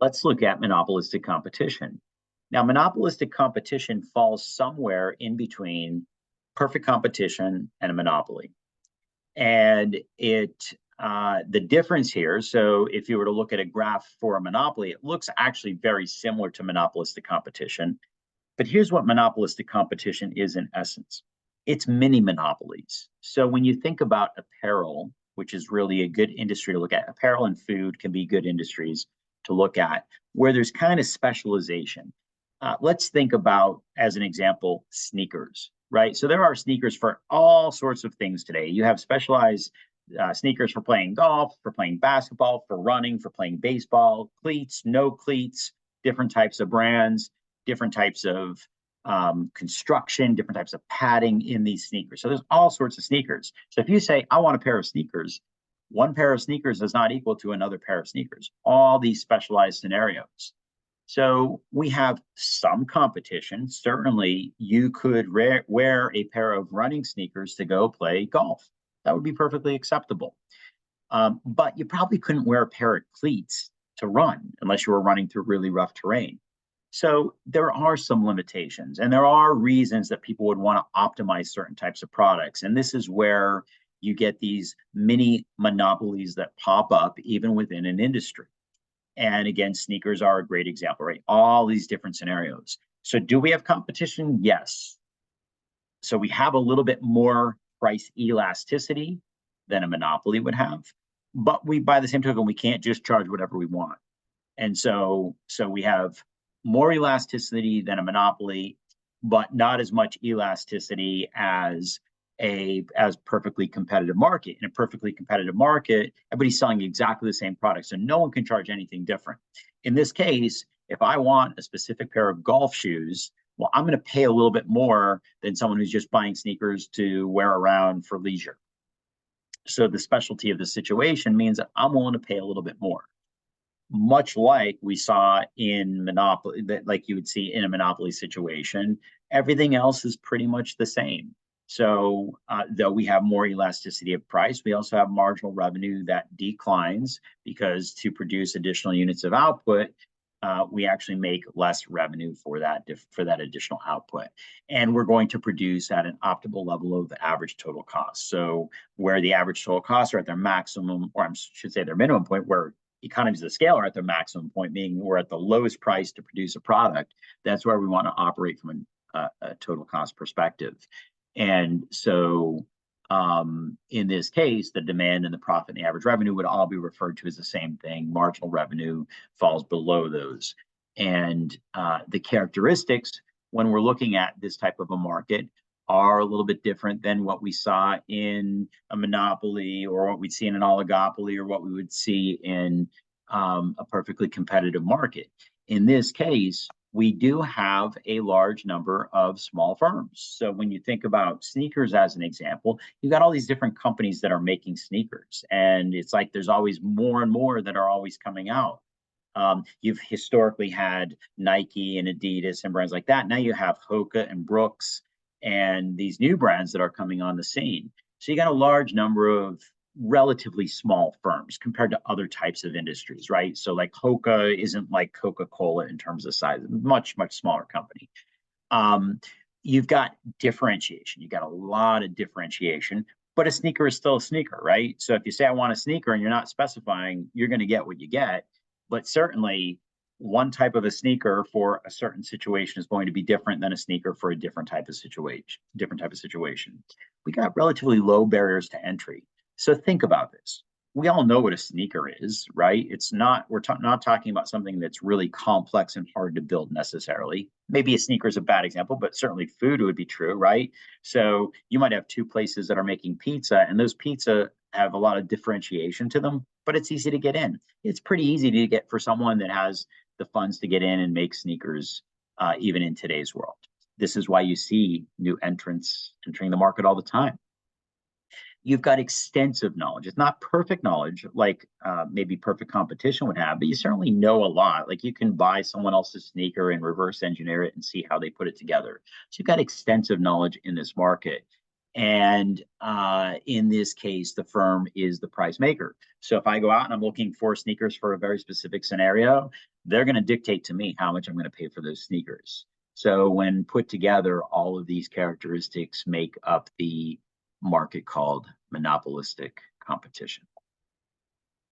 Let's look at monopolistic competition. Now, monopolistic competition falls somewhere in between perfect competition and a monopoly. And the difference here, so if you were to look at a graph for a monopoly, it looks actually very similar to monopolistic competition. But here's what monopolistic competition is in essence. It's mini monopolies. So when you think about apparel, which is really a good industry to look at, apparel and food can be good industries to look at, where there's kind of specialization. Let's think about, as an example, sneakers, right? So there are sneakers for all sorts of things today. You have specialized sneakers for playing golf, for playing basketball, for running, for playing baseball, cleats, no cleats, different types of brands, different types of construction, different types of padding in these sneakers. So there's all sorts of sneakers. So if you say, I want a pair of sneakers, one pair of sneakers is not equal to another pair of sneakers, all these specialized scenarios. So we have some competition. Certainly, you could wear a pair of running sneakers to go play golf. That would be perfectly acceptable. But you probably couldn't wear a pair of cleats to run unless you were running through really rough terrain. So there are some limitations, and there are reasons that people would want to optimize certain types of products. And this is where you get these mini monopolies that pop up even within an industry. And again, sneakers are a great example, right? All these different scenarios. So do we have competition? Yes. So we have a little bit more price elasticity than a monopoly would have. But we, by the same token, we can't just charge whatever we want. And so we have more elasticity than a monopoly, but not as much elasticity as perfectly competitive market. In a perfectly competitive market, everybody's selling exactly the same product, so no one can charge anything different. In this case, if I want a specific pair of golf shoes, well, I'm going to pay a little bit more than someone who's just buying sneakers to wear around for leisure. So the specialty of the situation means that I'm willing to pay a little bit more. Much like we saw in monopoly, that like you would see in a monopoly situation, everything else is pretty much the same. So though we have more elasticity of price, we also have marginal revenue that declines because to produce additional units of output, we actually make less revenue for that additional output. And we're going to produce at an optimal level of average total cost. So where the average total costs are at their maximum, or I should say their minimum point, where economies of scale are at their maximum point, meaning we're at the lowest price to produce a product, that's where we want to operate from a total cost perspective. And so in this case, the demand and the profit and the average revenue would all be referred to as the same thing. Marginal revenue falls below those. And the characteristics when we're looking at this type of a market are a little bit different than what we saw in a monopoly or what we'd see in an oligopoly or what we would see in a perfectly competitive market. In this case, we do have a large number of small firms. So when you think about sneakers as an example, you've got all these different companies that are making sneakers. And it's like there's always more and more that are always coming out. You've historically had Nike and Adidas and brands like that. Now you have Hoka and Brooks and these new brands that are coming on the scene. So you got a large number of relatively small firms compared to other types of industries, right? So like Hoka isn't like Coca-Cola in terms of size, much, much smaller company. You've got differentiation. You've got a lot of differentiation, but a sneaker is still a sneaker, right? So if you say I want a sneaker and you're not specifying, you're going to get what you get. But certainly one type of a sneaker for a certain situation is going to be different than a sneaker for a different type of situation. We got relatively low barriers to entry. So think about this. We all know what a sneaker is, right? It's not, we're not talking about something that's really complex and hard to build necessarily. Maybe a sneaker is a bad example, but certainly food would be true, right? So you might have two places that are making pizza, and those pizza have a lot of differentiation to them, but it's easy to get in. It's pretty easy to get for someone that has the funds to get in and make sneakers, even in today's world. This is why you see new entrants entering the market all the time. You've got extensive knowledge. It's not perfect knowledge like maybe perfect competition would have, but you certainly know a lot. Like you can buy someone else's sneaker and reverse engineer it and see how they put it together. So you've got extensive knowledge in this market. And in this case, the firm is the price maker. So if I go out and I'm looking for sneakers for a very specific scenario, they're going to dictate to me how much I'm going to pay for those sneakers. So when put together, all of these characteristics make up the market called monopolistic competition.